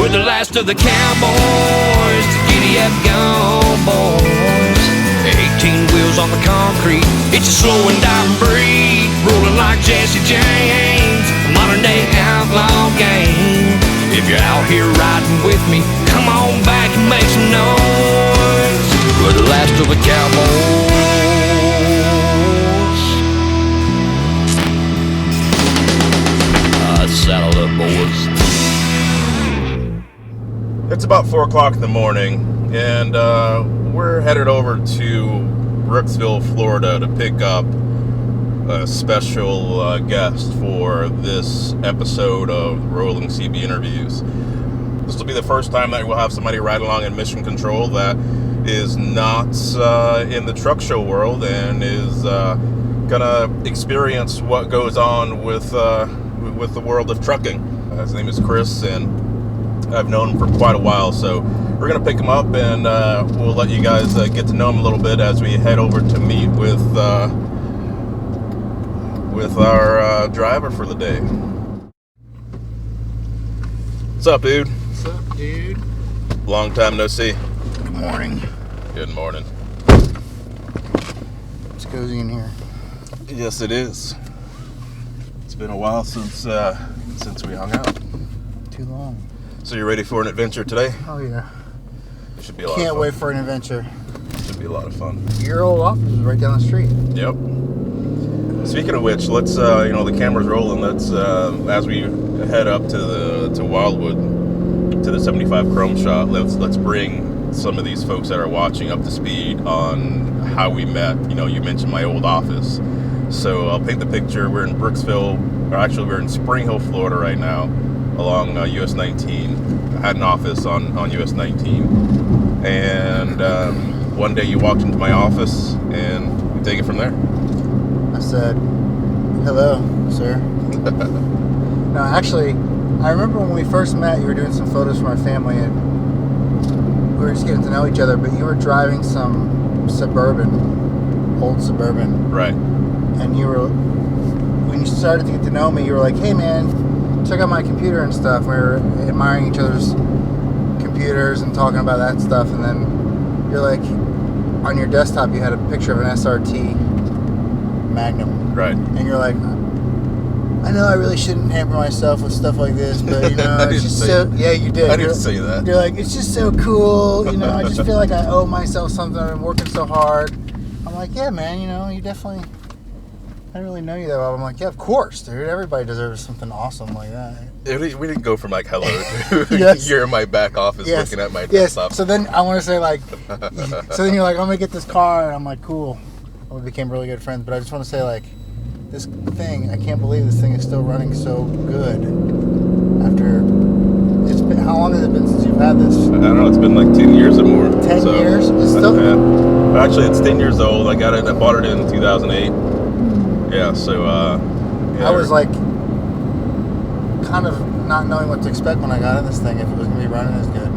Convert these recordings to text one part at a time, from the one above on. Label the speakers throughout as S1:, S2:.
S1: We're the last of the cowboys. Giddy up, gone, boys. 18 wheels on the concrete. It's a slow and dying breed. Rolling like Jesse James. A modern day outlaw game. If you're out here riding with me, come on back and make some noise. We're the last of the cowboys. Saddle up, boys.
S2: It's about 4 o'clock in the morning, and we're headed over to Brooksville, Florida to pick up a special guest for this episode of Rollin CB Interviews. This will be the first time that we'll have somebody ride along in Mission Control that is not in the truck show world and is gonna experience what goes on with the world of trucking. His name is Chris, and I've known him for quite a while, so we're gonna pick him up and we'll let you guys get to know him a little bit as we head over to meet with our driver for the day. What's up, dude?
S3: What's up, dude?
S2: Long time no see.
S3: Good morning.
S2: Good morning.
S3: It's cozy in here.
S2: Yes, it is. It's been a while since we hung out.
S3: Too long.
S2: So you ready for an adventure today?
S3: Oh yeah.
S2: It should be a lot of fun.
S3: Can't wait for an adventure.
S2: It should be a lot of fun.
S3: Your old office is right down the street.
S2: Yep. Speaking of which, let's the camera's rolling. Let's as we head up to Wildwood to the 75 Chrome shop. Let's bring some of these folks that are watching up to speed on how we met. You mentioned my old office, so I'll paint the picture. We're in Brooksville, or actually we're in Spring Hill, Florida right now, along US 19. I had an office on US 19, and one day you walked into my office, and we take it from there.
S3: I said, "Hello, sir." No, actually, I remember when we first met, you were doing some photos for my family, and we were just getting to know each other, but you were driving some old Suburban.
S2: Right.
S3: And when you started to get to know me, you were like, "Hey man, check out my computer and stuff." We were admiring each other's computers and talking about that stuff, and then you're like, on your desktop you had a picture of an SRT Magnum.
S2: Right.
S3: And you're like, "I know I really shouldn't hamper myself with stuff like this, but it's just so..." Yeah, you did.
S2: I didn't say that.
S3: You're like, "It's just so cool, I just feel like I owe myself something. I've been working so hard." I'm like, "Yeah, man, you definitely..." I didn't really know you that well. I'm like, "Yeah, of course, dude. Everybody deserves something awesome like that."
S2: We didn't go from like hello to
S3: Yes.
S2: you're in my back office looking at my desktop.
S3: Yes. So then I want to say like, so then you're like, "I'm gonna get this car," and I'm like, "Cool." And we became really good friends. But I just want to say like, this thing, I can't believe this thing is still running so good. After how long has it been since you've had this?
S2: I don't know. It's been like 10 years or more.
S3: 10 years? It's still...
S2: Actually, it's 10 years old. I bought it in 2008. Yeah, so, yeah.
S3: I was like, kind of not knowing what to expect when I got in this thing, if it was going to be running as good.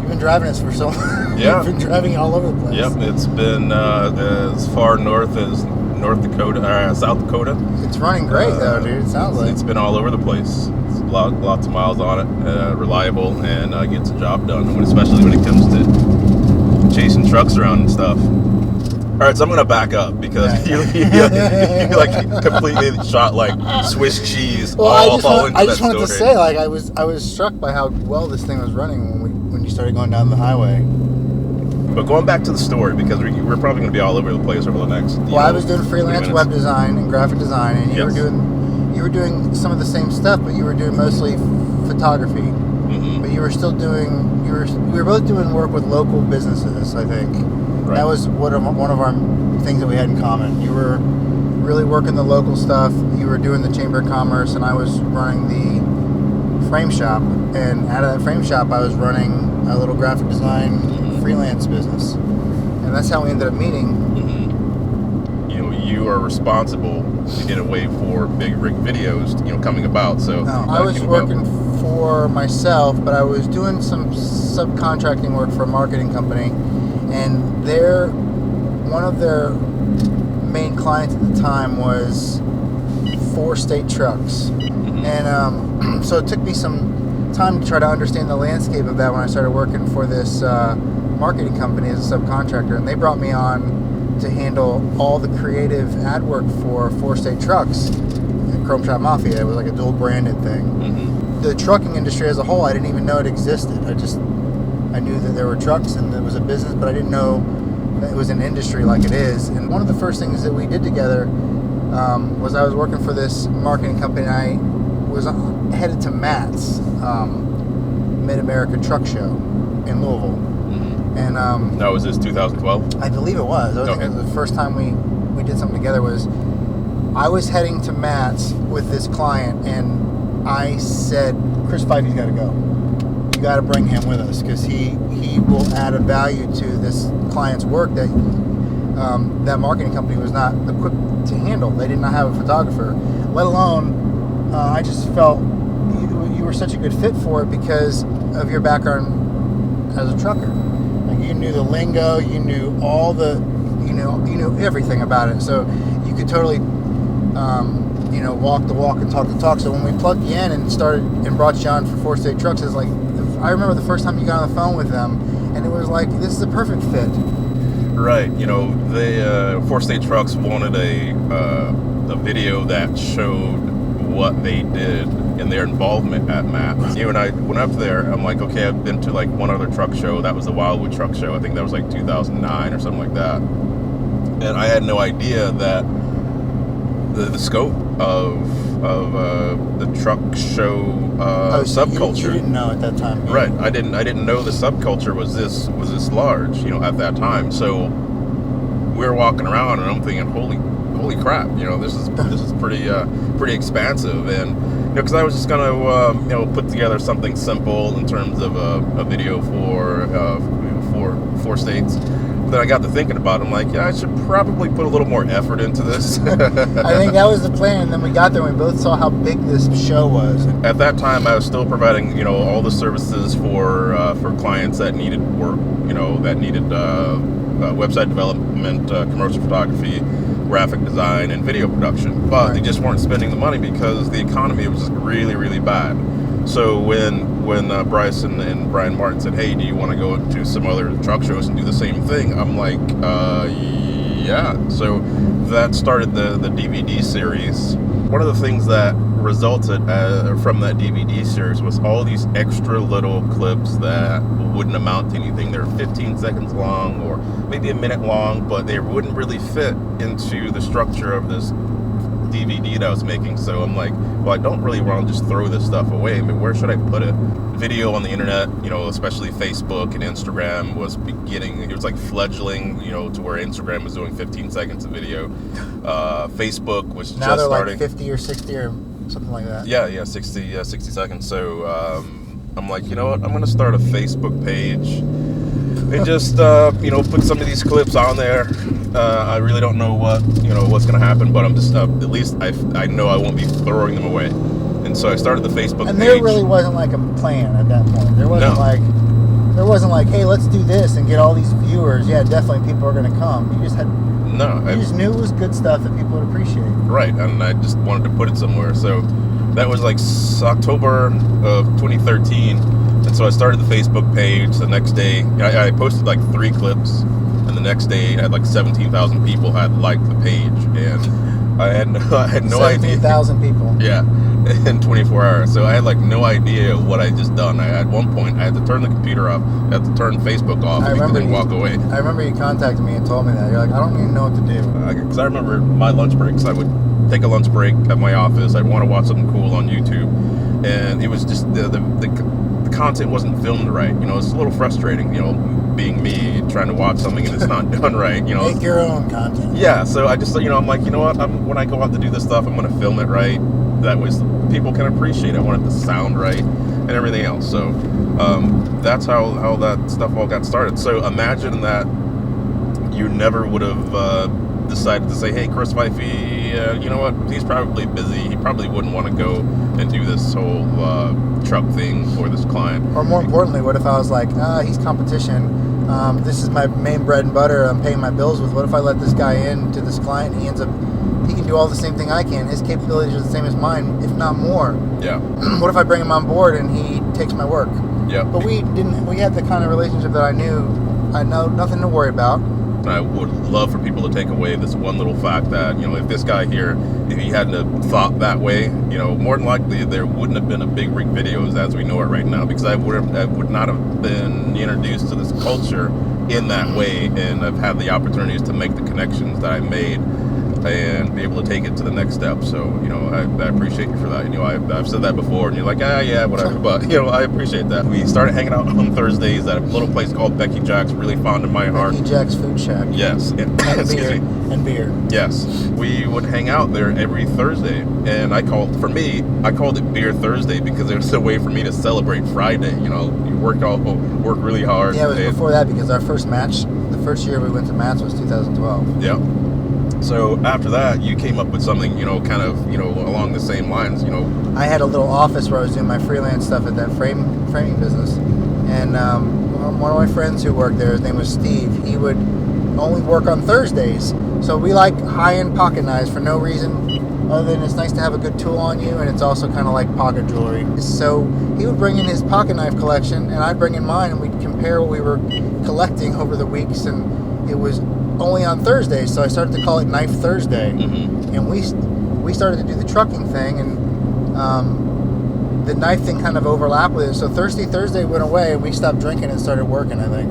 S3: You've been driving this for so long.
S2: Yeah.
S3: You've been driving all over the place.
S2: Yep, it's been as far north as South Dakota.
S3: It's running great, though, dude. It sounds like.
S2: It's been all over the place. It's lots of miles on it, reliable, and gets the job done, especially when it comes to chasing trucks around and stuff. All right, so I'm gonna back up because you like completely shot like Swiss cheese all into that story.
S3: I just wanted to say, like, I was struck by how well this thing was running when you started going down the highway.
S2: But going back to the story, because we're probably gonna be all over the place over the next.
S3: I was doing freelance web design and graphic design, and you were doing some of the same stuff, but you were doing mostly photography. Mm-hmm. But you were still doing we were both doing work with local businesses, I think. Right. That was one of our things that we had in common. You were really working the local stuff. You were doing the Chamber of Commerce, and I was running the frame shop. And out of that frame shop, I was running a little graphic design freelance business. And that's how we ended up meeting.
S2: Mm-hmm. You are responsible to get away for Big Rig videos, coming about. So
S3: I was working for myself, but I was doing some subcontracting work for a marketing company. And one of their main clients at the time was 4 state trucks. Mm-hmm. And so it took me some time to try to understand the landscape of that when I started working for this marketing company as a subcontractor, and they brought me on to handle all the creative ad work for Four State Trucks and Chrome Shop Mafia. It was like a dual branded thing.
S2: Mm-hmm.
S3: The trucking industry as a whole, I didn't even know it existed. I knew that there were trucks and it was a business, but I didn't know that it was an industry like it is. And one of the first things that we did together was I was working for this marketing company, and I was headed to Matt's Mid-America Truck Show in Louisville.
S2: Mm-hmm.
S3: And
S2: now, was this 2012?
S3: I believe it was. I think
S2: Okay.
S3: it was the first time we did something together. Was I was heading to Matt's with this client, and I said, Chris Fiffie's got to go. You got to bring him with us because he will add a value to this client's work that that marketing company was not equipped to handle. They did not have a photographer, let alone I just felt you were such a good fit for it because of your background as a trucker. Like, you knew the lingo, you knew all the, you knew everything about it. So you could totally, walk the walk and talk the talk. So when we plugged you in and started and brought you on for Four State Trucks, it's like, I remember the first time you got on the phone with them, and it was like, this is a perfect fit.
S2: Right. They Four State Trucks wanted a video that showed what they did and their involvement at Matt's. You and I went up there. I'm like, okay, I've been to like one other truck show. That was the Wildwood truck show. I think that was like 2009 or something like that. And I had no idea that the scope of the truck show subculture.
S3: You didn't know at that time. Yeah.
S2: Right. I didn't know the subculture was this large, at that time. So we were walking around, and I'm thinking, holy crap, this is pretty expansive. And because I was just gonna put together something simple in terms of a video for Four States. Then I got to thinking about it. I'm like, yeah, I should probably put a little more effort into this.
S3: I think that was the plan. And then we got there and we both saw how big this show was.
S2: At that time, I was still providing, all the services for clients that needed work, that needed website development, commercial photography, graphic design, and video production. But they just weren't spending the money because the economy was just really, really bad. So when Bryce and Brian Martin said, hey, do you want to go to some other truck shows and do the same thing? I'm like, yeah. So that started the DVD series. One of the things that resulted from that DVD series was all these extra little clips that wouldn't amount to anything. They're 15 seconds long or maybe a minute long, but they wouldn't really fit into the structure of this DVD that I was making. So I'm like, well, I don't really want to just throw this stuff away. I mean, where should I put it? Video on the internet, especially Facebook and Instagram was beginning. It was like fledgling, to where Instagram was doing 15 seconds of video. Facebook was
S3: now
S2: just starting.
S3: Now they're like 50 or 60 or something like that.
S2: Yeah, 60 seconds. So I'm like, you know what? I'm going to start a Facebook page and just, put some of these clips on there. I really don't know what's going to happen, but I'm just, at least I know I won't be throwing them away. And so I started the Facebook page.
S3: And there really wasn't like a plan at that point. There wasn't like, hey, let's do this and get all these viewers. Yeah, definitely people are going to come. You just just knew it was good stuff that people would appreciate.
S2: Right, and I just wanted to put it somewhere. So that was like October of 2013. And so I started the Facebook page. The next day, I posted like 3 clips. And the next day, I had like 17,000 people had liked the page. And I had no idea.
S3: 17,000 people.
S2: Yeah, in 24 hours. So I had like no idea what I just done. At one point, I had to turn the computer off. I had to turn Facebook off and then walk away.
S3: I remember you contacted me and told me that. You're like, I don't even know what to do.
S2: Because I remember my lunch breaks. I would take a lunch break at my office. I'd want to watch something cool on YouTube. And it was just, the content wasn't filmed right. It's a little frustrating, being me trying to watch something and it's not done right.
S3: Make your own content.
S2: Yeah, so I just, I'm like, you know what? When I go out to do this stuff, I'm going to film it right. That way people can appreciate it. I want it to sound right and everything else. So that's how that stuff all got started. So imagine that you never would have decided to say, hey, Chris Fiffie, you know what? He's probably busy. He probably wouldn't want to go and do this whole truck thing for this client.
S3: Or more importantly, what if I was like, he's competition. This is my main bread and butter. I'm paying my bills with. What if I let this guy in to this client and he he can do all the same thing I can. His capabilities are the same as mine, if not more.
S2: Yeah.
S3: What if I bring him on board and he takes my work?
S2: Yeah.
S3: But we had the kind of relationship that I know nothing to worry about.
S2: I would love for people to take away this one little fact that, if this guy here, if he hadn't have thought that way, more than likely there wouldn't have been a Big Rig Videos as we know it right now, because I would not have been introduced to this culture in that way, and I've had the opportunities to make the connections that I made and be able to take it to the next step. So, I appreciate you for that. I've said that before, and you're like, yeah, whatever. But, I appreciate that. We started hanging out on Thursdays at a little place called Becky Jack's, really fond of my heart.
S3: Becky Jack's Food Shack.
S2: Yes.
S3: And beer.
S2: Yes. We would hang out there every Thursday, and I called it Beer Thursday because it was a way for me to celebrate Friday. You work really hard.
S3: Yeah, it was before that, because our first match, the first year we went to Matt's was 2012.
S2: Yeah. So after that, you came up with something, kind of, along the same lines,
S3: I had a little office where I was doing my freelance stuff at that framing business. And one of my friends who worked there, his name was Steve, he would only work on Thursdays. So we like high-end pocket knives for no reason other than it's nice to have a good tool on you, and it's also kind of like pocket jewelry. So he would bring in his pocket knife collection, and I'd bring in mine, and we'd compare what we were collecting over the weeks, and it was only on Thursdays, so I started to call it Knife Thursday.
S2: Mm-hmm.
S3: And we started to do the trucking thing, and the knife thing kind of overlapped with it. So Thursday went away, and we stopped drinking and started working, I think,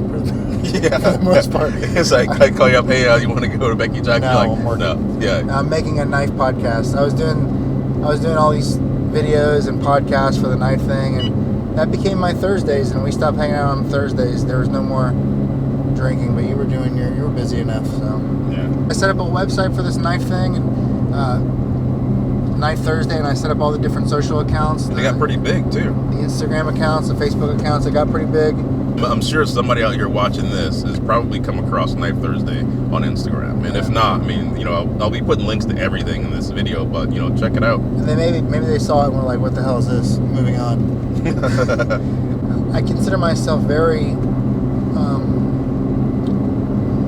S2: yeah.
S3: for the most part.
S2: It's like, I call you up, hey, you want to go to Becky Jack?
S3: No,
S2: like,
S3: I'm working.
S2: No, yeah.
S3: I'm making a knife podcast. I was doing all these videos and podcasts for the knife thing, and that became my Thursdays, and we stopped hanging out on Thursdays. There was no more drinking, but you were busy enough. So
S2: yeah.
S3: I set up a website for this knife thing, and Knife Thursday, and I set up all the different social accounts.
S2: They got pretty big too.
S3: The Instagram accounts, the Facebook accounts, they got pretty big.
S2: I'm sure somebody out here watching this has probably come across Knife Thursday on Instagram, and if not, I'll be putting links to everything in this video, but check it out.
S3: And then maybe they saw it and were like, "What the hell is this?" Moving on. I consider myself very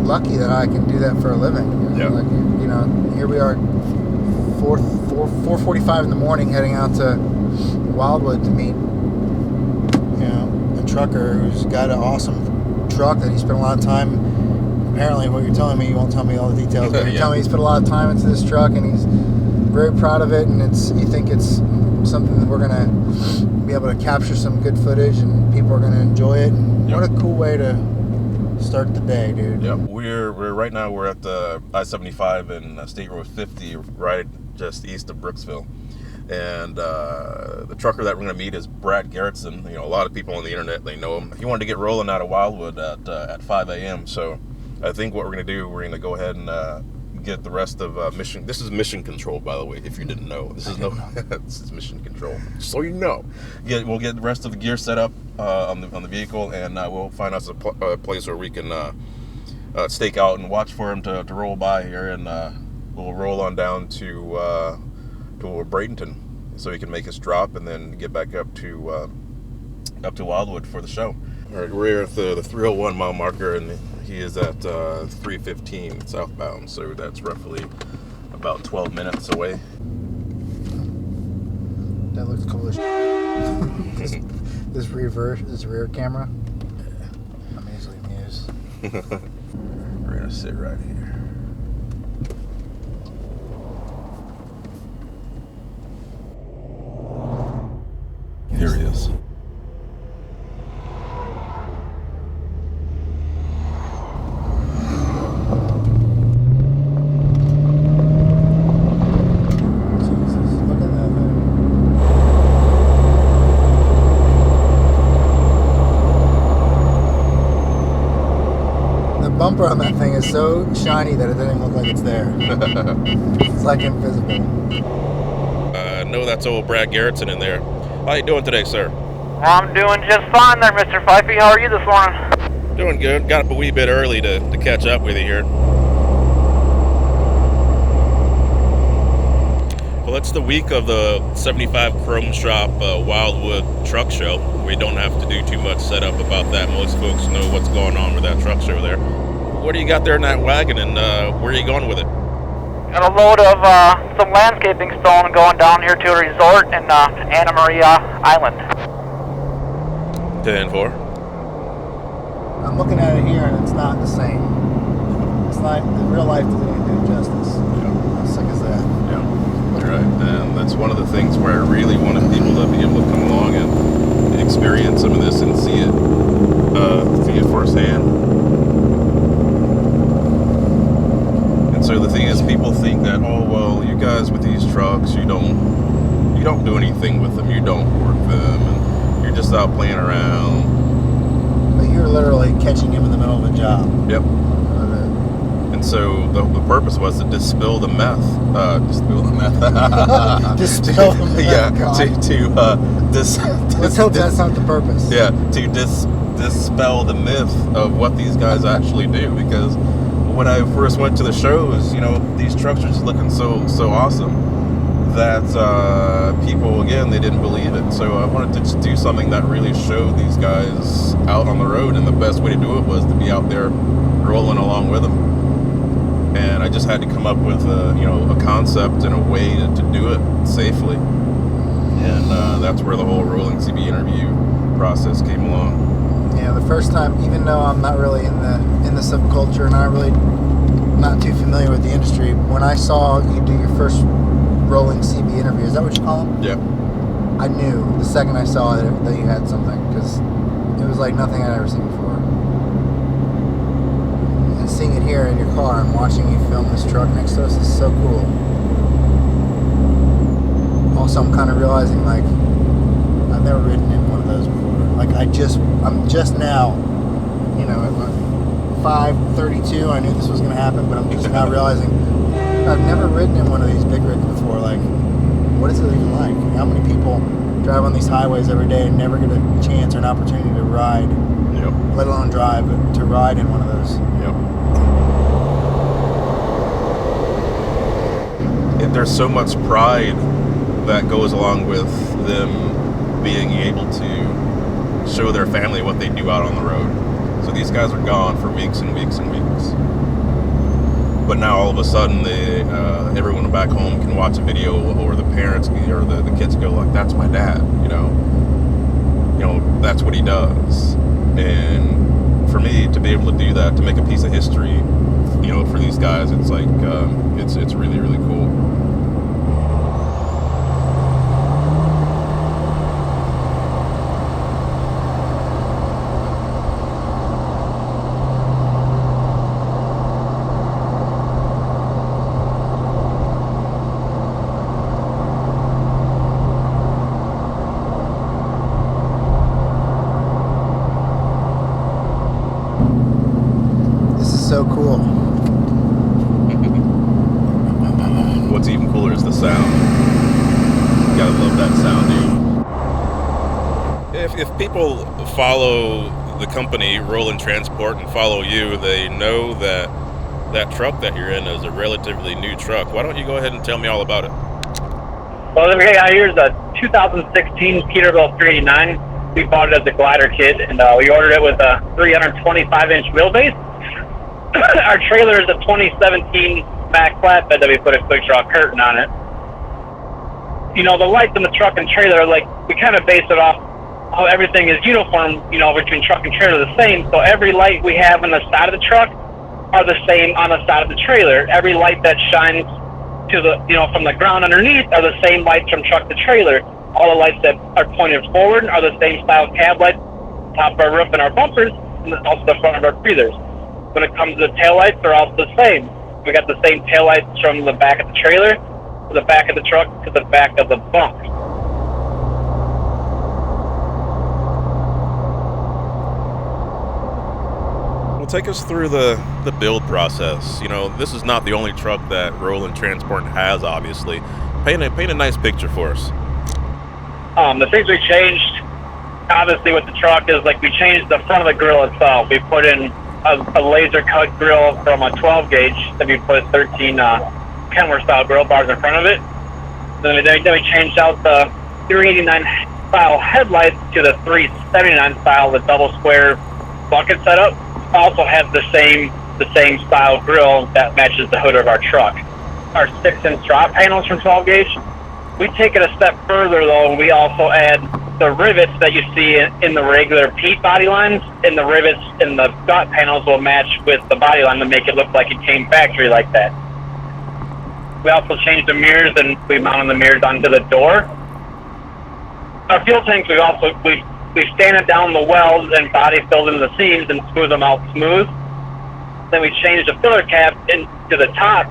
S3: lucky that I can do that for a living.
S2: Yeah.
S3: Here we are, 4:45 in the morning, heading out to Wildwood to meet, a trucker who's got an awesome truck that he spent a lot of time. Apparently, what you're telling me, you won't tell me all the details, but you're telling me he's put a lot of time into this truck, and he's very proud of it. And you think it's something that we're gonna be able to capture some good footage, and people are gonna enjoy it. And what a cool way to start the day, dude.
S2: Yeah, we're right now we're at the I-75 and State Road 50, right just east of Brooksville, and the trucker that we're going to meet is Brad Garetson. A lot of people on the internet, they know him. He wanted to get rolling out of Wildwood at 5 a.m. So I think what we're going to do, we're going to go ahead and get the rest of mission. This is mission control, by the way, if you didn't know. This is mission control, so you know. We'll get the rest of the gear set up on the vehicle, and we'll find us a place where we can stake out and watch for him to roll by here, and we'll roll on down to Bradenton so he can make his drop and then get back up to Wildwood for the show. All right, we're at the 301 mile marker, and he is at 315 southbound, so that's roughly about 12 minutes away.
S3: That looks cool as shit. This rear camera. I'm easily amused.
S2: We're gonna sit right here. Here he is.
S3: Bumper on that thing is so shiny that it doesn't even look like it's there. It's like invisible.
S2: No, that's old Brad Garetson in there. How you doing today, sir?
S4: I'm doing just fine there, Mr. Fiffie. How are you this morning?
S2: Doing good. Got up a wee bit early to catch up with you here. Well, it's the week of the 75 Chrome Shop Wildwood truck show. We don't have to do too much setup about that. Most folks know what's going on with that truck show there. What do you got there in that wagon, and where are you going with it?
S4: Got a load of some landscaping stone going down here to a resort in Anna Maria Island.
S2: 10-4.
S3: I'm looking at it here, and it's not the same. It's not, the real life doesn't even do it justice.
S2: Yeah.
S3: How sick is that?
S2: Yeah, you're right. And that's one of the things where I really wanted people to be able to come along and experience some of this and see it firsthand. And so the thing is, people think that, oh well, you guys with these trucks, you don't do anything with them, you don't work them, and you're just out playing around.
S3: But you're literally catching him in the middle of a job.
S2: Yep. And so the purpose was to dispel the myth. Dispel the myth.
S3: Dispel the myth.
S2: Yeah.
S3: Let's hope that's not the purpose.
S2: Yeah. To dispel the myth of what these guys actually do. Because when I first went to the shows, these trucks are just looking so awesome that people, again, they didn't believe it. So I wanted to just do something that really showed these guys out on the road, and the best way to do it was to be out there rolling along with them. And I just had to come up with a concept and a way to do it safely. And that's where the whole rolling CB interview process came along.
S3: Yeah, the first time, even though I'm not really in the subculture and I'm really not too familiar with the industry, when I saw you do your first rolling CB interview, is that what you call them?
S2: Yeah.
S3: I knew the second I saw it that you had something, because it was like nothing I'd ever seen before. And seeing it here in your car and watching you film this truck next to us is so cool. Also, I'm kind of realizing, like, I've never ridden in one of those before. Like, I'm just now, at 5:32, I knew this was going to happen, but I'm just now realizing I've never ridden in one of these big rigs before. Like, what is it even like? How many people drive on these highways every day and never get a chance or an opportunity to ride, let alone drive, but to ride in one of those?
S2: And there's so much pride that goes along with them being able to show their family what they do out on the road. So these guys are gone for weeks and weeks and weeks. But now all of a sudden, everyone back home can watch a video, or the parents or the kids go like, "That's my dad," that's what he does. And for me to be able to do that, to make a piece of history, for these guys, it's like it's really, really cool.
S3: So cool.
S2: What's even cooler is the sound. You gotta love that sound, dude. If people follow the company Rollin Transport and follow you, they know that truck that you're in is a relatively new truck. Why don't you go ahead and tell me all about it?
S5: Well, here's a 2016 Peterbilt 389. We bought it as a glider kit, and we ordered it with a 325-inch wheelbase. Our trailer is a 2017 Mack flatbed that we put a quick draw curtain on it. The lights in the truck and trailer, like, we kind of base it off how everything is uniform, between truck and trailer the same. So every light we have on the side of the truck are the same on the side of the trailer. Every light that shines to the, from the ground underneath are the same lights from truck to trailer. All the lights that are pointed forward are the same style cab lights, top of our roof and our bumpers, and also the front of our breathers. When it comes to the taillights, they're all the same. We got the same taillights from the back of the trailer to the back of the truck to the back of the bunk.
S2: Well, take us through the build process. This is not the only truck that Rollin Transport has, obviously. Paint a nice picture for us.
S5: The things we changed, obviously, with the truck is, like, we changed the front of the grill itself. We put in a laser cut grill from a 12 gauge that we put 13 Kenworth style grill bars in front of it. Then we changed out the 389 style headlights to the 379 style, the double square bucket setup. Also has the same style grill that matches the hood of our truck. our 6-inch drop panels from 12 gauge. We take it a step further though, and we also add the rivets that you see in the regular Pete body lines, and the rivets in the gut panels will match with the body line to make it look like it came factory like that. We also changed the mirrors, and we mounted the mirrors onto the door. Our fuel tanks, we've sanded down the welds and body filled in the seams and smoothed them out smooth. Then we changed the filler cap into the top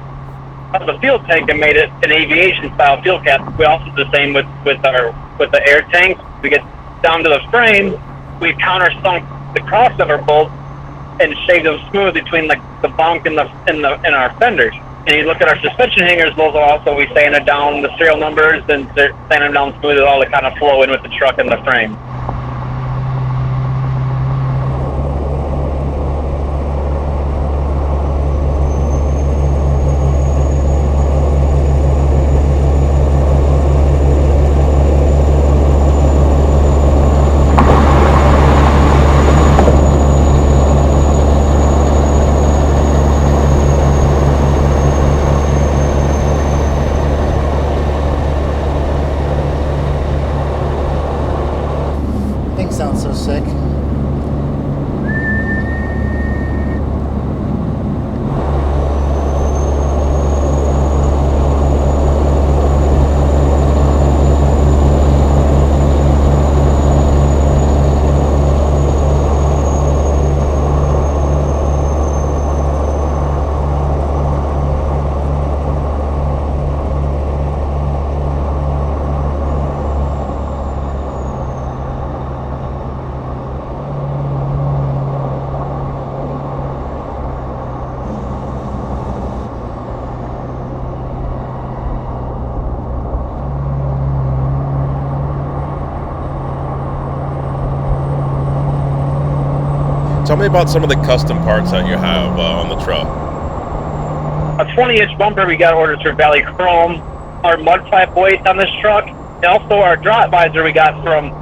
S5: of the fuel tank and made it an aviation style fuel cap. We also do the same with the air tanks. We get down to the frame, we countersunk the crossover bolts and shaved them smooth between the bunk and our fenders. And you look at our suspension hangers, those are also, we sanded down the serial numbers and sanded them down smooth with all the kind of flow in with the truck and the frame.
S3: Sounds so sick.
S2: Tell me about some of the custom parts that you have on the truck.
S5: A 20-inch bumper we got ordered through Valley Chrome. Our mud flap weight on this truck, and also our drop visor we got from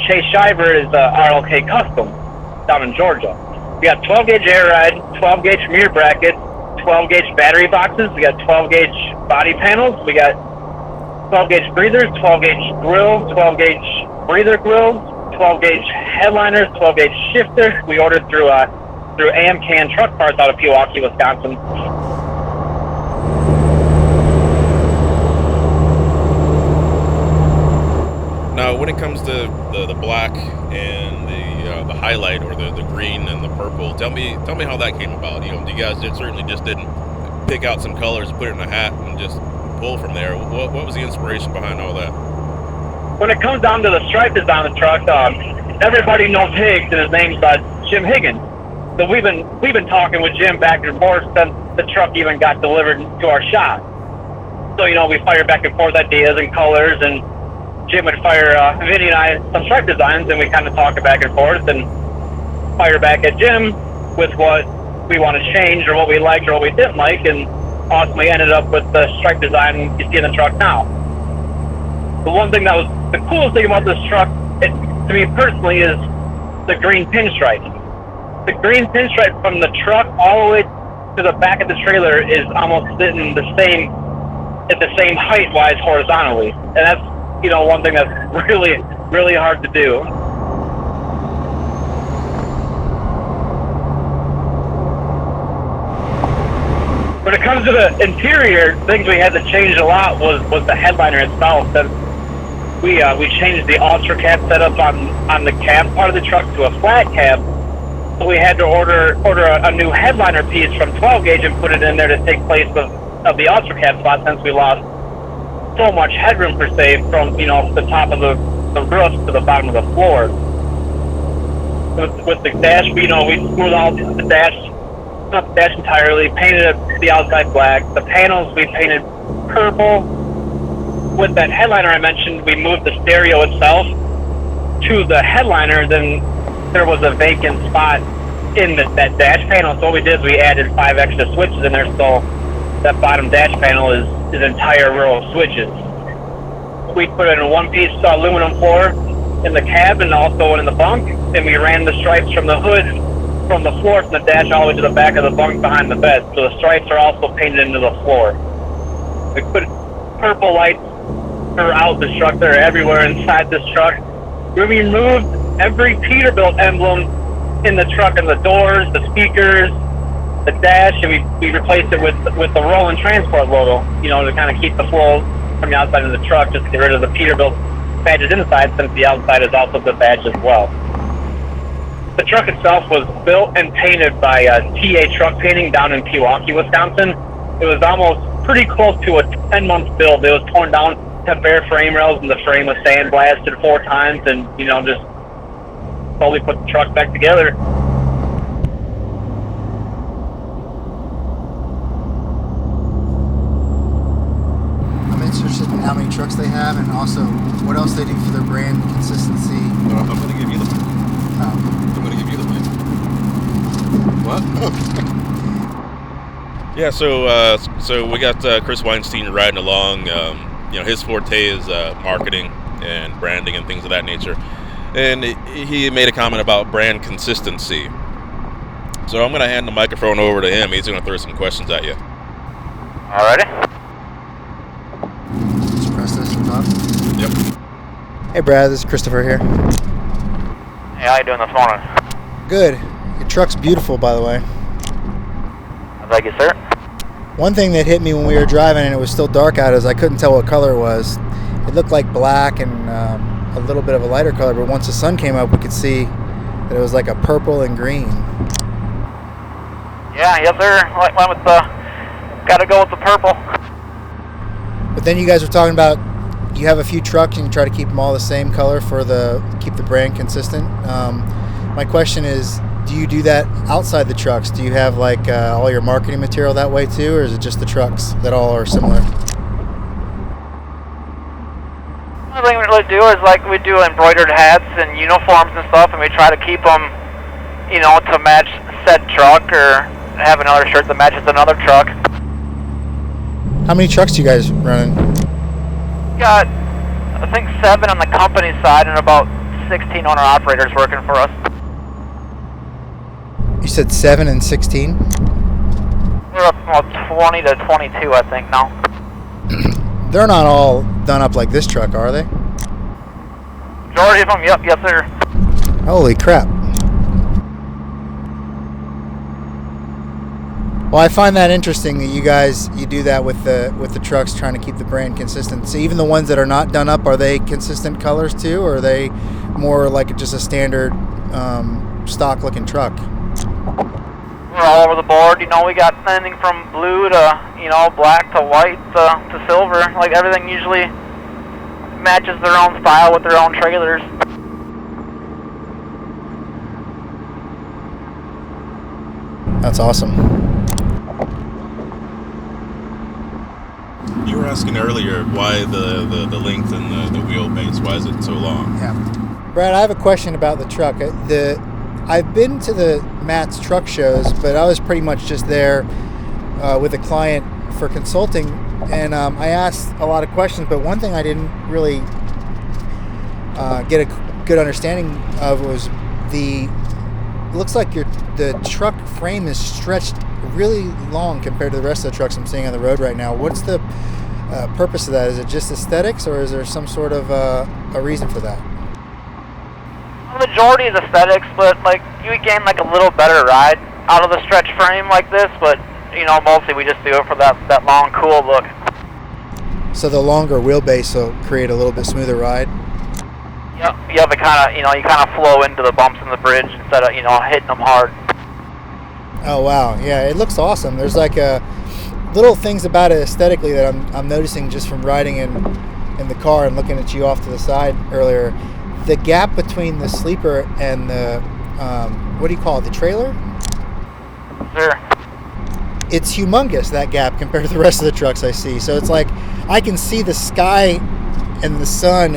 S5: Chase Shiver is RLK Custom down in Georgia. We got 12-gauge air ride, 12-gauge mirror brackets, 12-gauge battery boxes. We got 12-gauge body panels. We got 12-gauge breathers, 12-gauge grill, 12-gauge breather grills, 12-gauge headliners, 12-gauge shifter. We ordered through Amcan Truck Parts out of Pewaukee, Wisconsin.
S2: Now, when it comes to the black and the highlight, or the green and the purple, tell me how that came about. You guys certainly just didn't pick out some colors, put it in a hat, and just pull from there. What was the inspiration behind all that?
S5: When it comes down to the stripe design on the truck, everybody knows Higgs, and his name's Jim Higgins. So we've been talking with Jim back and forth since the truck even got delivered to our shop. So we fire back and forth ideas and colors, and Jim would fire Vinny and I some stripe designs, and we kind of talk back and forth and fire back at Jim with what we want to change or what we liked or what we didn't like, and ultimately ended up with the stripe design you see in the truck now. The one thing that was the coolest thing about this truck, to me personally, is the green pinstripe. The green pinstripe from the truck all the way to the back of the trailer is almost sitting at the same height-wise horizontally, and that's one thing that's really, really hard to do. When it comes to the interior, things we had to change a lot was the headliner itself. We changed the ultra cab setup on the cab part of the truck to a flat cab. So we had to order a new headliner piece from 12 gauge and put it in there to take place of the ultra cab slot, since we lost so much headroom per se from the top of the roof to the bottom of the floor. With the dash, we smoothed out the dash, not the dash entirely, painted the outside black. The panels we painted purple. With that headliner I mentioned, we moved the stereo itself to the headliner. Then there was a vacant spot in that dash panel. So what we did is we added 5 extra switches in there, so that bottom dash panel is an entire row of switches. We put in a one-piece aluminum floor in the cab and also one in the bunk, and we ran the stripes from the hood, from the floor, from the dash all the way to the back of the bunk behind the bed. So the stripes are also painted into the floor. We put purple lights throughout this truck. They're everywhere inside this truck. We removed every Peterbilt emblem in the truck, and the doors, the speakers, the dash, and we replaced it with the Rollin Transport logo, you know, to kind of keep the flow from the outside of the truck, just to get rid of the Peterbilt badges inside, since the outside is also the badge as well. The truck itself was built and painted by TA Truck Painting down in Pewaukee, Wisconsin. It was almost pretty close to a 10-month build. It was torn down to bare frame rails, and the frame was sandblasted 4 times, and, you know, just slowly put the truck back together.
S3: I'm interested in how many trucks they have, and also what else they do for their brand consistency.
S2: I'm going to give you the mic. I'm going to give you the mic. What? Yeah, so we got Chris Weinstein riding along. You know, his forte is marketing and branding and things of that nature. And he made a comment about brand consistency. So I'm going to hand the microphone over to him. He's going to throw some questions at you.
S4: Alrighty.
S3: Just press this and talk.
S2: Yep.
S3: Hey Brad, this is Christopher here.
S4: Hey, how you doing this morning?
S3: Good. Your truck's beautiful, by the way.
S4: Thank you, sir.
S3: One thing that hit me when we were driving and it was still dark out is I couldn't tell what color it was. It looked like black and a little bit of a lighter color, but once the sun came up, we could see that it was like a purple and green.
S4: Yeah, yes, sir. Went with the. Got to go with the purple.
S3: But then you guys were talking about you have a few trucks and you try to keep them all the same color for keep the brand consistent. My question is, do you do that outside the trucks? Do you have like all your marketing material that way too, or is it just the trucks that all are similar?
S4: The thing we really do is like we do embroidered hats and uniforms and stuff, and we try to keep them, you know, to match said truck, or have another shirt that matches another truck.
S3: How many trucks do you guys running?
S4: Got, I think 7 on the company side and about 16 owner-operators working for us.
S3: You said 7 and 16?
S4: We're up about 20 to 22, I think, now.
S3: They're not all done up like this truck, are they?
S4: Majority of them, yep, yes, sir.
S3: Holy crap. Well, I find that interesting that you do that with the trucks, trying to keep the brand consistent. So even the ones that are not done up, are they consistent colors too, or are they more like just a standard stock looking truck?
S4: We're all over the board. You know, we got anything from blue to, you know, black to white to silver. Like everything usually matches their own style with their own trailers.
S3: That's awesome.
S2: You were asking earlier why the length and the wheelbase, why is it so long?
S3: Yeah. Brad, I have a question about the truck. I've been to the Matt's truck shows, but I was pretty much just there with a client for consulting, and I asked a lot of questions, but one thing I didn't really get a good understanding of was it looks like the truck frame is stretched really long compared to the rest of the trucks I'm seeing on the road right now. What's the purpose of that? Is it just aesthetics, or is there some sort of a reason for that?
S4: The majority is aesthetics, but like you gain like a little better ride out of the stretch frame like this, but you know, mostly we just do it for that long, cool look.
S3: So the longer wheelbase will create a little bit smoother ride?
S4: Yep, it kind of, you know, you kind of flow into the bumps in the bridge instead of, you know, hitting them hard.
S3: Oh wow, yeah, it looks awesome. There's like little things about it aesthetically that I'm noticing just from riding in the car and looking at you off to the side earlier. The gap between the sleeper and the what do you call it, the trailer?
S4: Sure.
S3: It's humongous, that gap, compared to the rest of the trucks I see. So it's like I can see the sky and the sun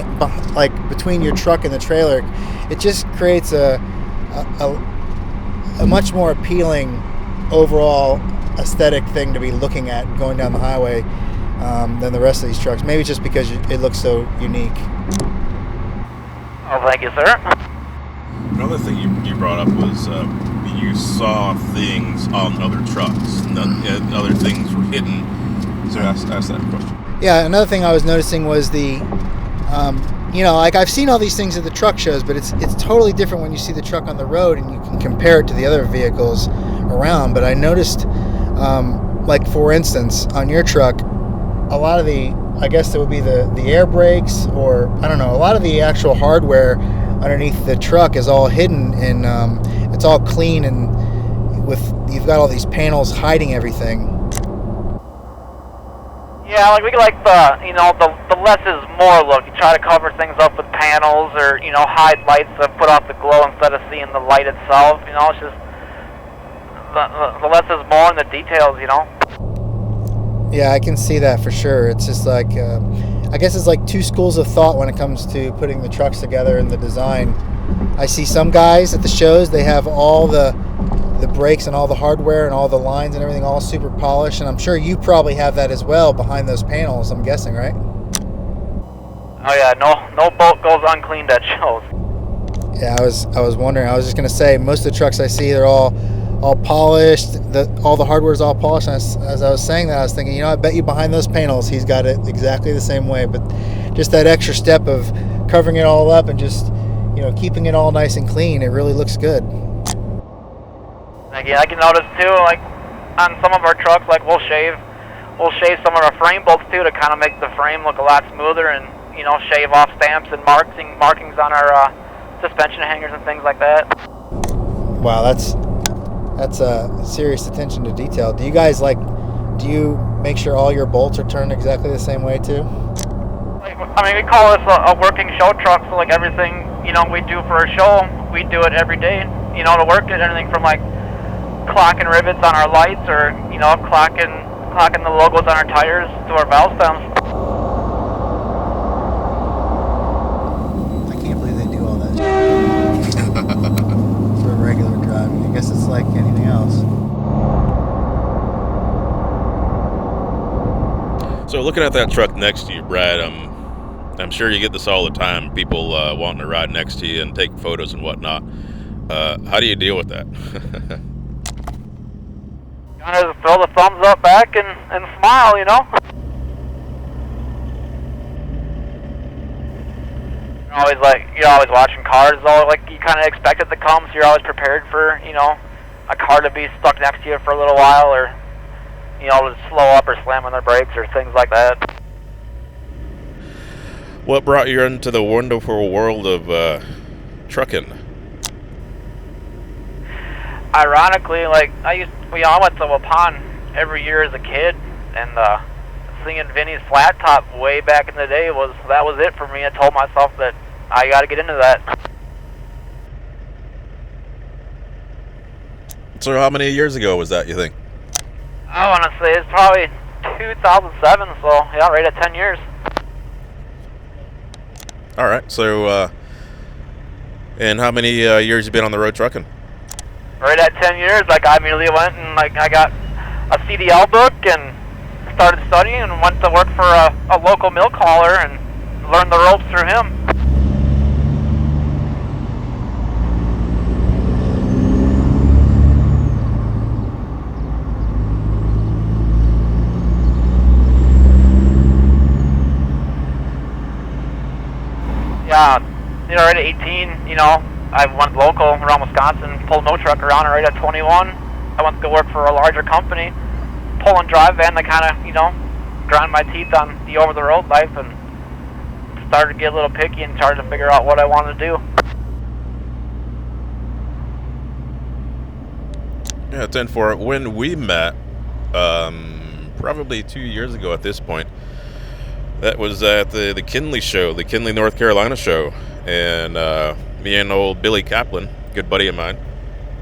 S3: like between your truck and the trailer. It just creates a much more appealing overall aesthetic thing to be looking at going down the highway than the rest of these trucks. Maybe just because it looks so unique.
S4: Oh, thank you, sir.
S2: Another thing you brought up was you saw things on other trucks. Other things were hidden So ask that question.
S3: Yeah, another thing I was noticing was the, like I've seen all these things at the truck shows, but it's totally different when you see the truck on the road and you can compare it to the other vehicles around. But I noticed, like for instance, on your truck, a lot of the, I guess it would be the air brakes, or I don't know, a lot of the actual hardware underneath the truck is all hidden, and it's all clean, and you've got all these panels hiding everything.
S4: Yeah, like we like the less is more look. You try to cover things up with panels, or hide lights to put off the glow instead of seeing the light itself. It's just the less is more in the details.
S3: Yeah, I can see that for sure. It's just like, I guess it's like two schools of thought when it comes to putting the trucks together and the design. I see some guys at the shows, they have all the brakes and all the hardware and all the lines and everything all super polished, and I'm sure you probably have that as well behind those panels, I'm guessing, right?
S4: Oh yeah, no boat goes uncleaned at shows.
S3: Yeah, I was wondering. I was just gonna say, most of the trucks I see, they're all polished. All the hardware's all polished. And as I was saying that, I was thinking, I bet you behind those panels, he's got it exactly the same way. But just that extra step of covering it all up and just, keeping it all nice and clean, it really looks good.
S4: Yeah, I can notice too, like on some of our trucks, like we'll shave some of our frame bolts too to kind of make the frame look a lot smoother, and shave off stamps and markings on our suspension hangers and things like that.
S3: Wow, that's a serious attention to detail. Do you guys do you make sure all your bolts are turned exactly the same way too?
S4: We call this a working show truck, so like everything we do for a show, we do it every day. To work it, anything from like clocking rivets on our lights, or clocking the logos on our tires to our valve stems.
S3: I can't believe they do all that for regular driving. I guess it's like anything else.
S2: So looking at that truck next to you, Brad, I'm sure you get this all the time, people wanting to ride next to you and take photos and whatnot. How do you deal with that?
S4: Just throw the thumbs up back and smile, You're always watching cars, though. Like, you kind of expect it to come, so you're always prepared for, a car to be stuck next to you for a little while, or, to slow up or slam on their brakes or things like that.
S2: What brought you into the wonderful world of trucking?
S4: Ironically, I went to Waupun every year as a kid, and seeing Vinny's flat top way back in the day was it for me. I told myself that I got to get into that.
S2: So how many years ago was that, you think?
S4: I want to say it's probably 2007, so yeah, right at 10 years.
S2: All right, so and how many years you been on the road trucking?
S4: Right at 10 years, I immediately went and I got a CDL book and started studying, and went to work for a local milk hauler and learned the ropes through him. Yeah, right at 18, I went local around Wisconsin, pulled a milk truck around, and right at 21, I went to go work for a larger company, pull and drive van to kind of, grind my teeth on the over-the-road life, and started to get a little picky and started to figure out what I wanted to do.
S2: Yeah, 10-4. When we met, probably 2 years ago at this point, that was at the Kinley show, the Kinley, North Carolina show, and me and old Billy Kaplan, good buddy of mine,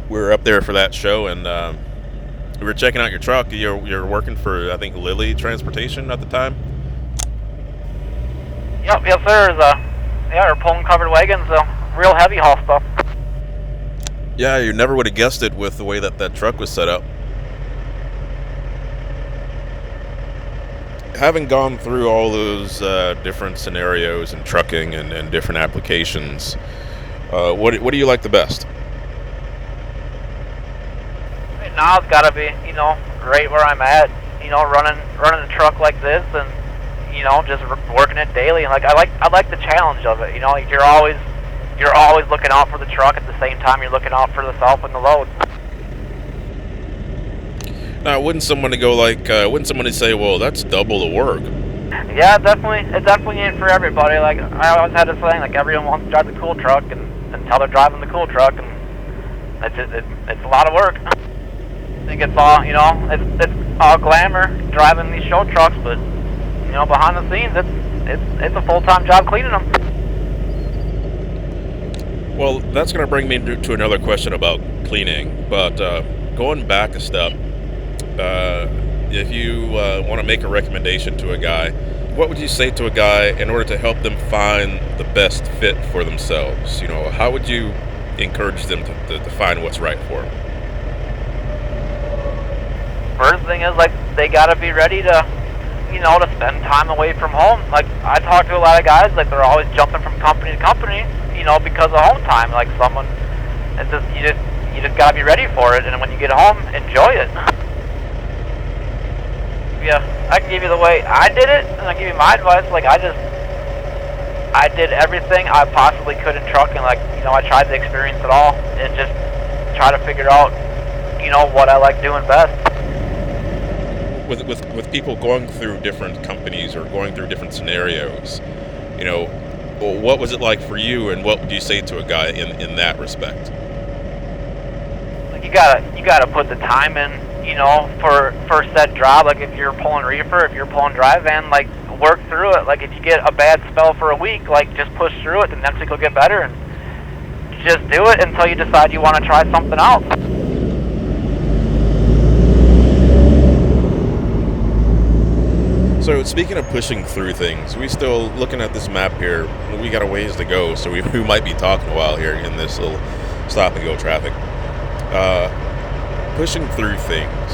S2: we were up there for that show, and we were checking out your truck. You're working for, I think, Lily Transportation at the time?
S4: Yep, yes sir. We're pulling covered wagons, real heavy haul stuff.
S2: Yeah, you never would have guessed it with the way that truck was set up. Having gone through all those different scenarios and trucking and different applications, what do you like the best?
S4: Right now it's got to be, right where I'm at. you know, running a truck like this and, you know, just working it daily. Like I like the challenge of it. You know, like you're always looking out for the truck at the same time you're looking out for yourself and the load.
S2: Now, wouldn't somebody say, well, that's double the work?
S4: Yeah, it definitely ain't for everybody. Like I always had this thing, like everyone wants to drive the cool truck until they're driving the cool truck, and it's a lot of work. I think it's all, you know, it's all glamour driving these show trucks, but you know, behind the scenes, it's a full-time job cleaning them.
S2: Well, that's going to bring me to another question about cleaning, but going back a step, if you want to make a recommendation to a guy, what would you say to a guy in order to help them find the best fit for themselves? You know, how would you encourage them to find what's right for them?
S4: First thing is, like, they got to be ready to, you know, to spend time away from home. Like, I talk to a lot of guys, like, they're always jumping from company to company, you know, because of home time. Like, it's just, you just got to be ready for it, and when you get home, enjoy it. Yeah, I can give you the way I did it, and I give you my advice. Like, I did everything I possibly could in trucking. Like, you know, I tried to experience it all and just try to figure out, you know, what I like doing best.
S2: With people going through different companies or going through different scenarios, you know, what was it like for you, and what would you say to a guy in that respect?
S4: Like, you gotta put the time in, you know, for said job. Like, if you're pulling reefer, if you're pulling dry van, like, work through it. Like, if you get a bad spell for a week, like, just push through it, the next week will get better, and just do it until you decide you want to try something else.
S2: So, speaking of pushing through things, we still, looking at this map here, we got a ways to go, so we might be talking a while here in this little stop-and-go traffic. Pushing through things.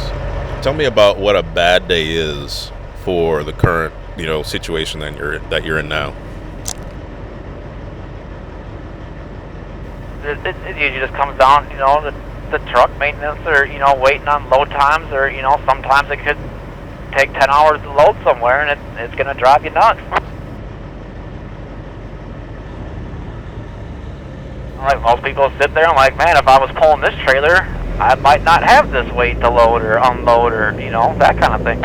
S2: Tell me about what a bad day is for the current, you know, situation that you're in now.
S4: It usually just comes down, you know, the truck maintenance, or, you know, waiting on load times, or, you know, sometimes it could take 10 hours to load somewhere, and it's going to drive you nuts. Like, most people sit there and like, man, if I was pulling this trailer, I might not have this weight to load or unload, or, you know, that kind of thing.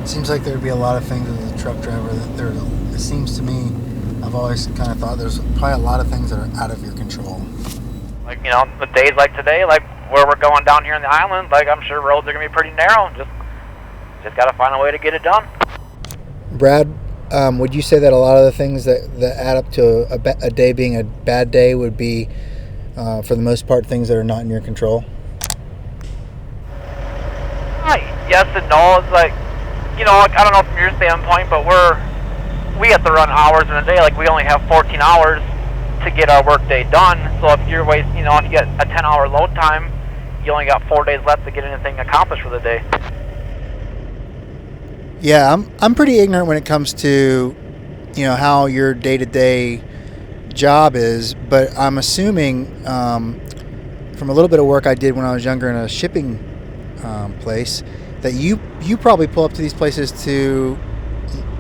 S3: Seems like there'd be a lot of things as a truck driver it seems to me, I've always kind of thought there's probably a lot of things that are out of your control.
S4: Like, you know, the days like today, like where we're going down here in the island, like, I'm sure roads are going to be pretty narrow. Just got to find a way to get it done.
S3: Brad, would you say that a lot of the things that add up to a day being a bad day would be, for the most part, things that are not in your control?
S4: Yes and no. It's like, you know, like, I don't know from your standpoint, but we have to run hours in a day. Like, we only have 14 hours to get our work day done. So if you're if you get a 10-hour load time, you only got 4 days left to get anything accomplished for the day.
S3: Yeah, I'm pretty ignorant when it comes to, you know, how your day-to-day job is, but I'm assuming from a little bit of work I did when I was younger in a shipping place, that you probably pull up to these places to,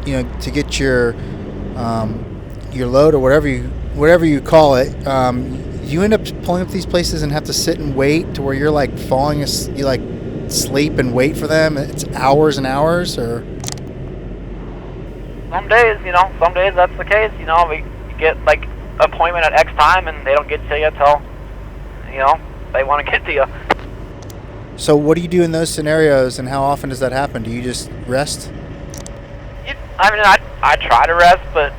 S3: you know, to get your load or whatever you call it. You end up pulling up these places and have to sit and wait to where you're like you like sleep and wait for them. It's hours and hours, or
S4: some days that's the case. You know, you get like appointment at X time and they don't get to you till, you know, they want to get to you.
S3: So what do you do in those scenarios, and how often does that happen? Do you just rest?
S4: I mean, I try to rest, but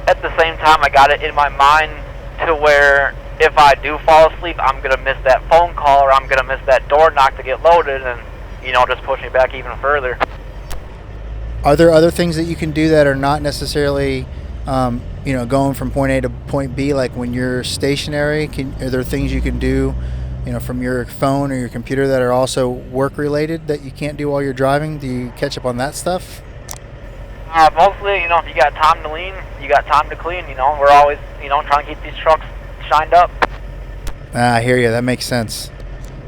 S4: at the same time, I got it in my mind to where if I do fall asleep, I'm going to miss that phone call, or I'm going to miss that door knock to get loaded, and, you know, just push me back even further.
S3: Are there other things that you can do that are not necessarily, you know, going from point A to point B? Like when you're stationary, are there things you can do, you know, from your phone or your computer that are also work related that you can't do while you're driving? Do you catch up on that stuff?
S4: Mostly, if you got time to lean, you got time to clean. We're always, trying to keep these trucks shined up.
S3: I hear you. That makes sense.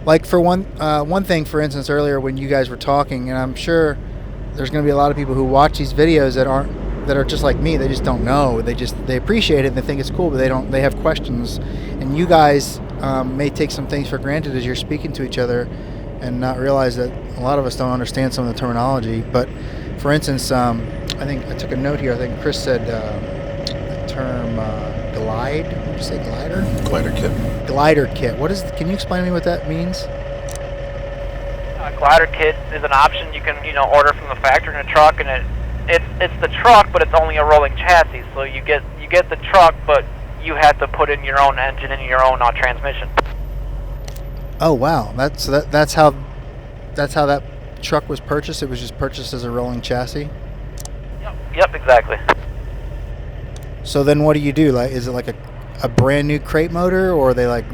S3: Like for one thing, for instance, earlier when you guys were talking, and I'm sure there's going to be a lot of people who watch these videos that are just like me. They just don't know. They appreciate it and they think it's cool, but they have questions. And you guys may take some things for granted as you're speaking to each other, and not realize that a lot of us don't understand some of the terminology. But for instance, I think I took a note here. I think Chris said the term glide. What did you say, glider?
S2: Glider kit.
S3: Glider kit. Can you explain to me what that means?
S4: A glider kit is an option you can, order from the factory in a truck, and it's the truck, but it's only a rolling chassis. So you get the truck, but you have to put in your own engine and your own transmission.
S3: Oh wow, that's how that truck was purchased. It was just purchased as a rolling chassis.
S4: Yep, exactly.
S3: So then, what do you do? Like, is it like a brand new crate motor, or are they like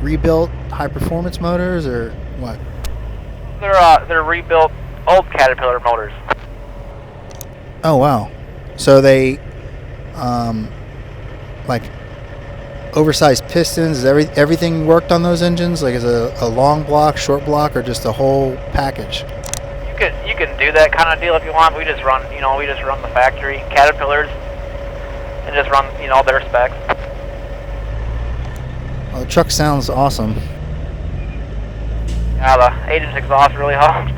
S3: rebuilt high performance motors, or what?
S4: They're rebuilt old Caterpillar motors.
S3: Oh wow, so they like oversized pistons. Is everything worked on those engines? Like, is it a long block, short block, or just a whole package?
S4: You can do that kind of deal if you want. We just run the factory Caterpillars and just run their specs.
S3: Well, the truck sounds awesome.
S4: Yeah, the 8-inch exhaust really helps.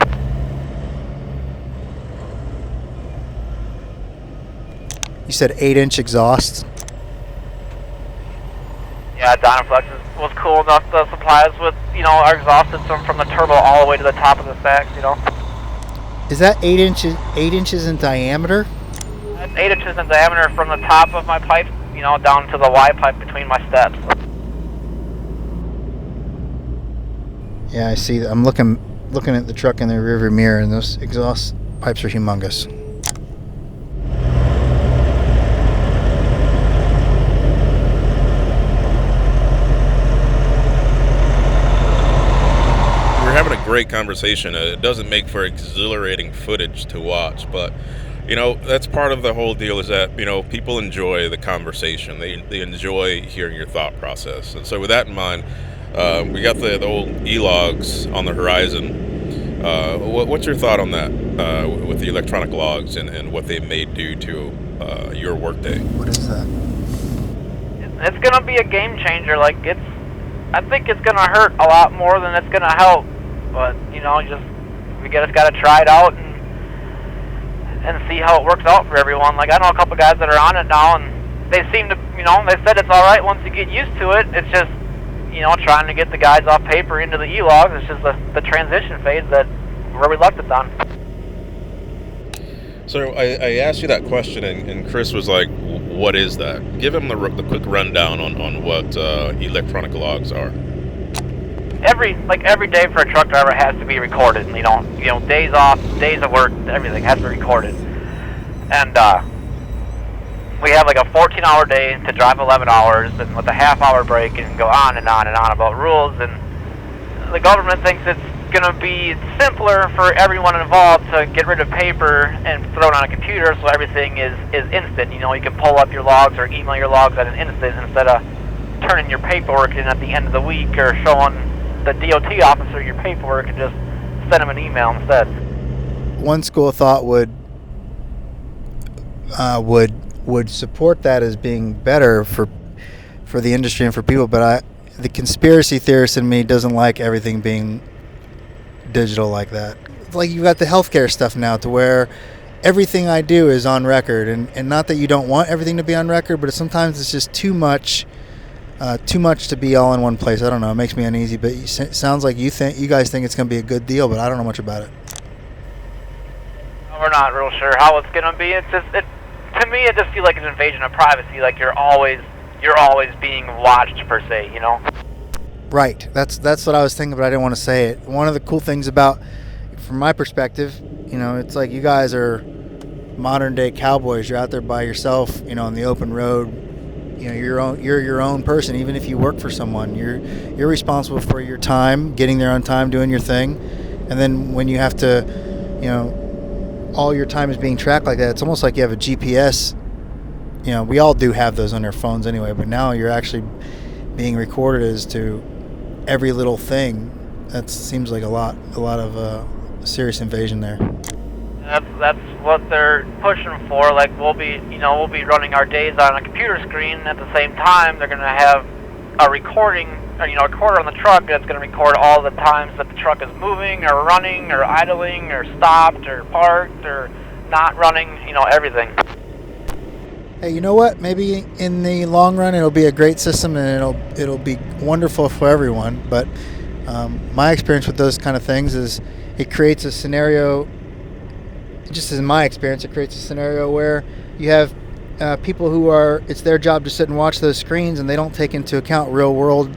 S3: You said 8-inch exhaust.
S4: Yeah, Dynaflex was cool enough to supply us with our exhaust system from the turbo all the way to the top of the stacks.
S3: Is that 8 inches in diameter?
S4: That's 8 inches in diameter from the top of my pipe, down to the Y pipe between my steps.
S3: Yeah, I see. I'm looking at the truck in the rearview mirror, and those exhaust pipes are humongous.
S2: Having a great conversation. It doesn't make for exhilarating footage to watch, but that's part of the whole deal, is that people enjoy the conversation. They enjoy hearing your thought process. And so with that in mind, we got the old ELOGS on the horizon. What's your thought on that, with the electronic logs and what they may do to your workday?
S3: What is that?
S4: It's gonna be a game changer. I think it's gonna hurt a lot more than it's gonna help. But we just gotta try it out and see how it works out for everyone. Like, I know a couple guys that are on it now, and they seem to, they said it's all right once you get used to it. It's just, trying to get the guys off paper into the ELOGs. It's just the transition phase that we're reluctant on.
S2: So I asked you that question, and Chris was like, "What is that?" Give him the quick rundown on what electronic logs are.
S4: Every day for a truck driver has to be recorded. Days off, days of work, everything has to be recorded. And we have like a 14-hour day to drive 11 hours, and with a half-hour break, and go on and on and on about rules. And the government thinks it's going to be simpler for everyone involved to get rid of paper and throw it on a computer, so everything is instant. You can pull up your logs or email your logs at an instant instead of turning your paperwork in at the end of the week, or showing the DOT officer your paperwork and just send them an email instead.
S3: One school of thought would support that as being better for the industry and for people, but the conspiracy theorist in me doesn't like everything being digital like that. Like, you've got the healthcare stuff now to where everything I do is on record, and not that you don't want everything to be on record, but sometimes it's just too much to be all in one place. I don't know. It makes me uneasy, but it sounds like you guys think it's going to be a good deal, but I don't know much about it.
S4: We're not real sure how it's going to be. It's just, to me, it just feels like an invasion of privacy. Like, you're always being watched, per se.
S3: Right. That's what I was thinking, but I didn't want to say it. One of the cool things about, from my perspective, it's like you guys are modern day cowboys. You're out there by yourself, on the open road. You're your own person. Even if you work for someone, you're responsible for your time, getting there on time, doing your thing. And then when you have to, all your time is being tracked like that. It's almost like you have a GPS. You know, we all do have those on our phones anyway, but now you're actually being recorded as to every little thing. That seems like a lot of serious invasion there.
S4: That's what they're pushing for. Like we'll be running our days on a computer screen. At the same time, they're going to have a recording, a recorder on the truck that's going to record all the times that the truck is moving or running or idling or stopped or parked or not running. Everything.
S3: Hey, you know what? Maybe in the long run, it'll be a great system and it'll be wonderful for everyone. But my experience with those kind of things is it creates a scenario. Just in my experience, it creates a scenario where you have people who it's their job to sit and watch those screens, and they don't take into account real world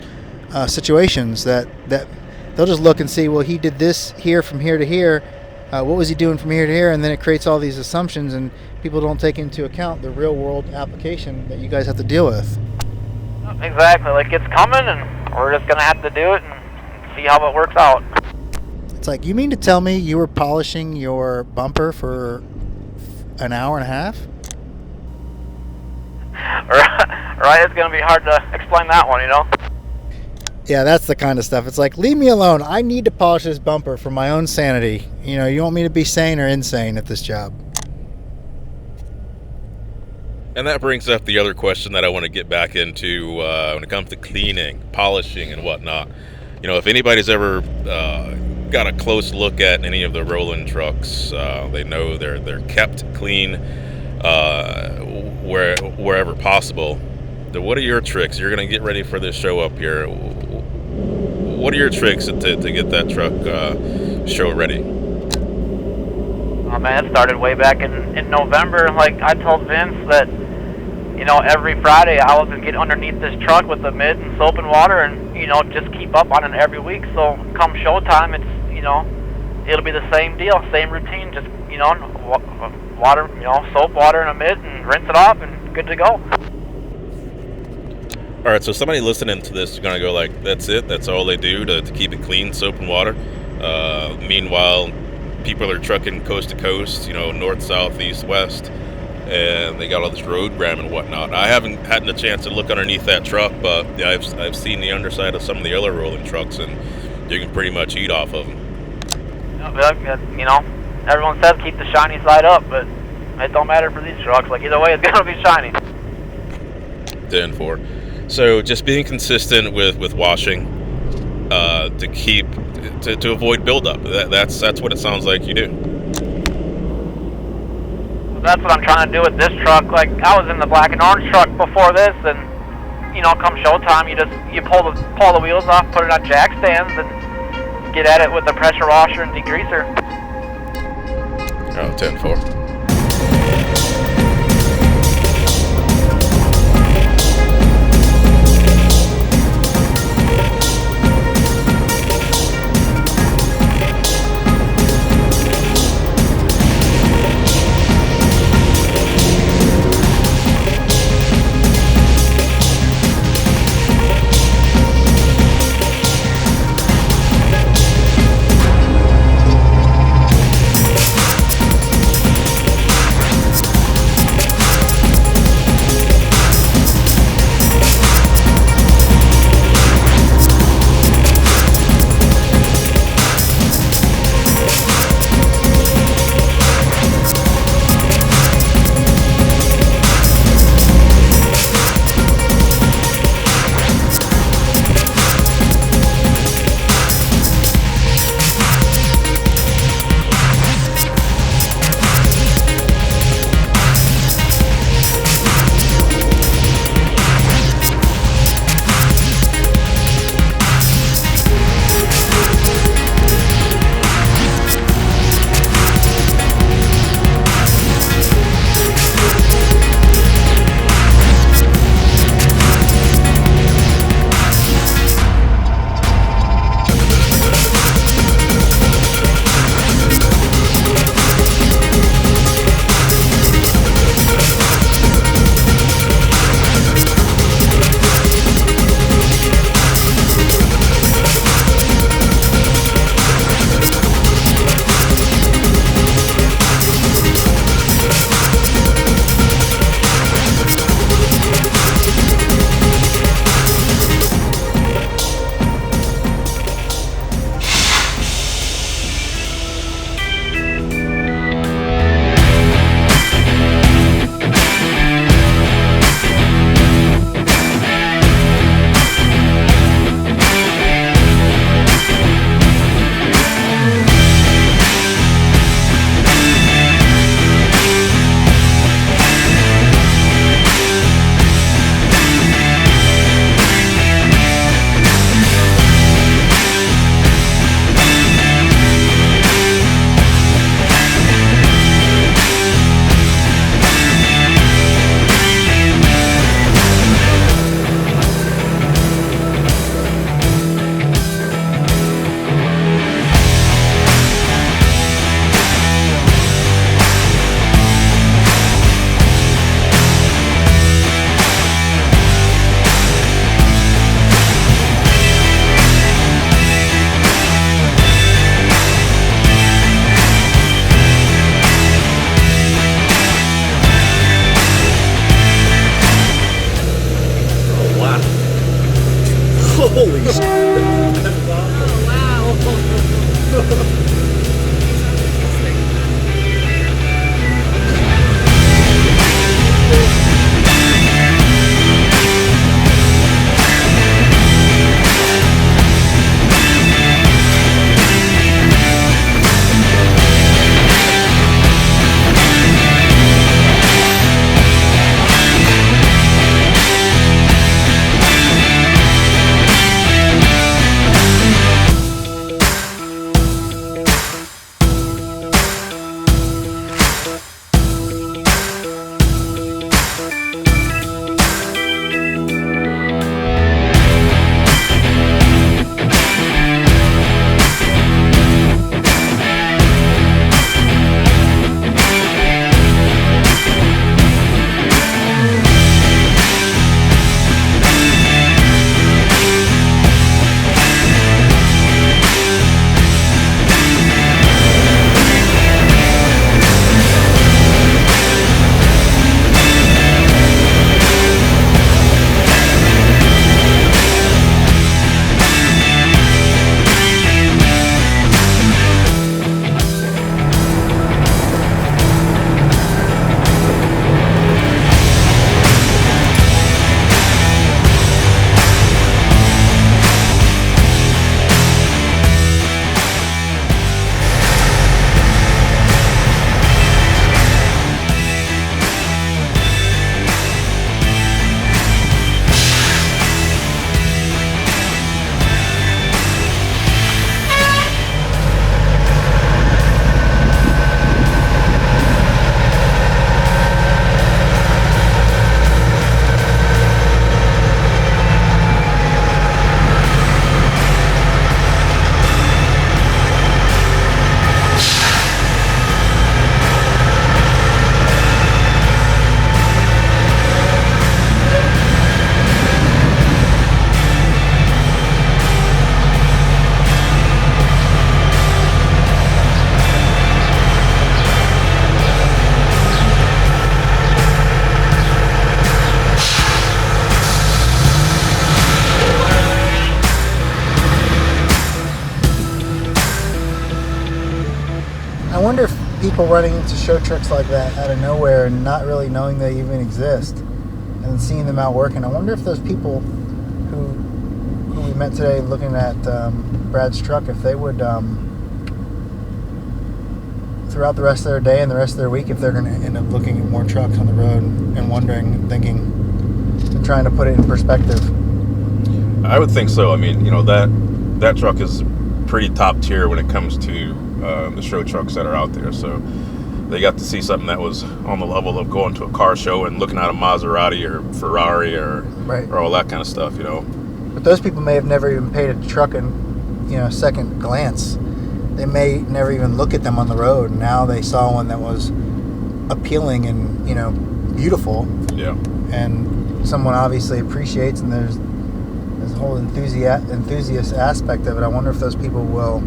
S3: situations that they'll just look and see, well, he did this here from here to here. What was he doing from here to here? And then it creates all these assumptions, and people don't take into account the real world application that you guys have to deal with.
S4: Exactly. Like it's coming, and we're just going to have to do it and see how it works out.
S3: It's like, you mean to tell me you were polishing your bumper for an hour and a half?
S4: Right, it's going to be hard to explain that one,
S3: Yeah, that's the kind of stuff. It's like, leave me alone. I need to polish this bumper for my own sanity. You want me to be sane or insane at this job?
S2: And that brings up the other question that I want to get back into when it comes to cleaning, polishing, and whatnot. If anybody's ever got a close look at any of the Rollin trucks, they know they're kept clean wherever possible. So what are your tricks? You're going to get ready for this show up here. What are your tricks to get that truck show ready?
S4: Oh man, it started way back in November. Like I told Vince that, every Friday I was going to get underneath this truck with the mid and soap and water and, just keep up on it every week. So come showtime, it's, it'll be the same deal, same routine, just, water, soap, water, and a mid and rinse it off and good to go.
S2: All right, so somebody listening to this is going to go like, that's it? That's all they do to keep it clean, soap and water? Meanwhile, people are trucking coast to coast, north, south, east, west, and they got all this road grime and whatnot. I haven't had a chance to look underneath that truck, but yeah, I've seen the underside of some of the other Rollin trucks, and you can pretty much eat off of them.
S4: Everyone says keep the shiny side up, but it don't matter for these trucks. Like either way, it's gonna be shiny.
S2: 10-4. So just being consistent with washing to avoid buildup. That's what it sounds like you do.
S4: That's what I'm trying to do with this truck. Like I was in the black and orange truck before this, and come showtime, you pull the wheels off, put it on jack stands, and get at it with a pressure washer and degreaser.
S2: Oh, 10-4.
S3: people running into show trucks like that out of nowhere and not really knowing they even exist, and seeing them out working. I wonder if those people who we met today looking at Brad's truck, if they would, throughout the rest of their day and the rest of their week, if they're going to end up looking at more trucks on the road and wondering and thinking and trying to put it in perspective.
S2: I would think so. I mean, you know, that truck is pretty top tier when it comes to the show trucks that are out there. So they got to see something that was on the level of going to a car show and looking at a Maserati or Ferrari or all that kind of stuff, you know.
S3: But those people may have never even paid a truck in, second glance. They may never even look at them on the road. Now they saw one that was appealing and, beautiful.
S2: Yeah.
S3: And someone obviously appreciates, and there's a whole enthusiast aspect of it. I wonder if those people will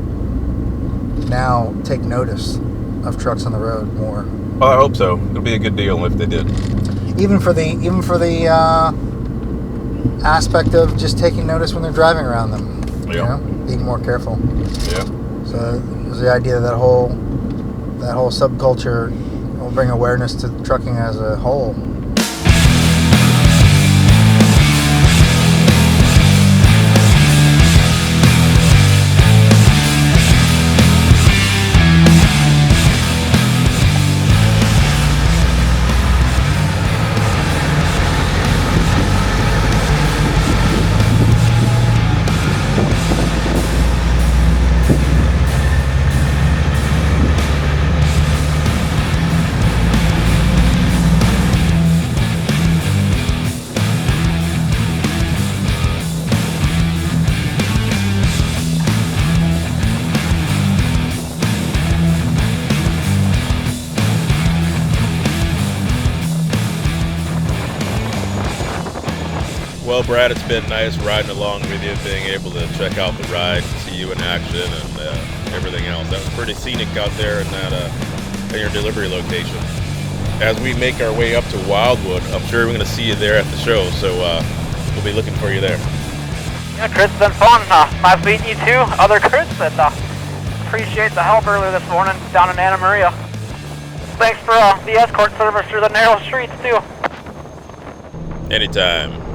S3: now take notice of trucks on the road more.
S2: Well, I hope so. It'll be a good deal if they did.
S3: Even for the aspect of just taking notice when they're driving around them.
S2: Yeah.
S3: Being more careful.
S2: Yeah.
S3: So it was the idea that whole subculture will bring awareness to trucking as a whole.
S2: Well, Brad, it's been nice riding along with you, being able to check out the ride, see you in action, and everything else. That was pretty scenic out there in your delivery location. As we make our way up to Wildwood, I'm sure we're going to see you there at the show, so we'll be looking for you there.
S4: Yeah, Chris, it's been fun. Nice meeting you too. Other Chris, and appreciate the help earlier this morning down in Anna Maria. Thanks for the escort service through the narrow streets too.
S2: Anytime.